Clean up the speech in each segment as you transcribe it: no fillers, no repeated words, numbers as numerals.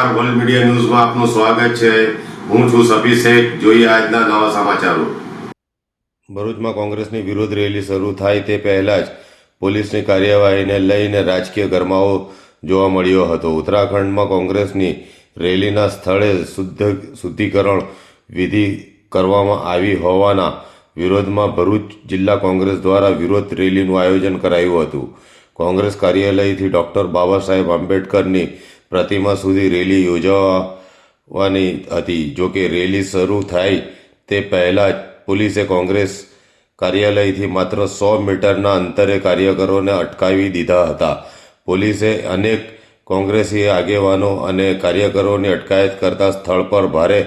નમસ્કાર, world media ન્યૂઝમાં આપનું સ્વાગત છે। હું છું સફી શેખ। જોઈએ આજના નવા સમાચારો। ભરૂચમાં કોંગ્રેસની વિરોધ રેલી શરૂ થાય તે પહેલા જ પોલીસની કાર્યવાહીને લઈને રાજકીય ગરમાવો જોવા મળ્યો હતો। ઉત્તરાખંડમાં કોંગ્રેસની રેલીના સ્થળે શુદ્ધિકરણ વિધિ કરવામાં આવી હોવાના વિરોધમાં ભરૂચ જિલ્લા કોંગ્રેસ દ્વારા વિરોધ રેલીનું આયોજન કરાયું હતું। કોંગ્રેસ કાર્યાલયથી ડૉક્ટર બાબા સાહેબ આંબેડકરની પ્રતિમા સુધી રેલી યોજવાની હતી। જોકે રેલી શરૂ થાય તે પહેલાં જ પોલીસે કોંગ્રેસ કાર્યાલયથી માત્ર 100 મીટરના અંતરે કાર્યકરોને અટકાવી દીધા હતા। પોલીસે અનેક કોંગ્રેસી આગેવાનો અને કાર્યકરોની અટકાયત કરતા સ્થળ પર ભારે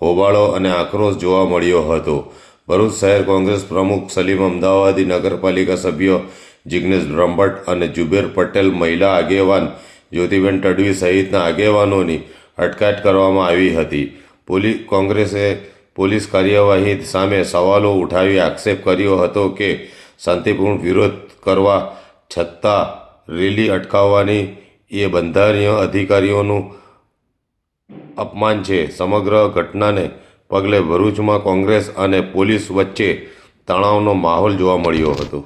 હોબાળો અને આક્રોશ જોવા મળ્યો હતો। ભરૂચ શહેર કોંગ્રેસ પ્રમુખ સલીમ અમદાવાદી, નગરપાલિકા સભ્યો જિગ્નેશ બ્રહ્મભટ્ટ અને જુબેર પટેલ, મહિલા આગેવાન જ્યોતિબેન તડવી સહિતના આગેવાનોની અટકાયત કરવામાં આવી હતી। કોંગ્રેસે પોલીસ કાર્યવાહી સામે સવાલો ઉઠાવી આક્ષેપ કર્યો હતો કે શાંતિપૂર્ણ વિરોધ કરવા છતાં રેલી અટકાવવાની એ બંધારણીય અધિકારીઓનું અપમાન છે। સમગ્ર ઘટનાને પગલે ભરૂચમાં કોંગ્રેસ અને પોલીસ વચ્ચે તણાવનો માહોલ જોવા મળ્યો હતો।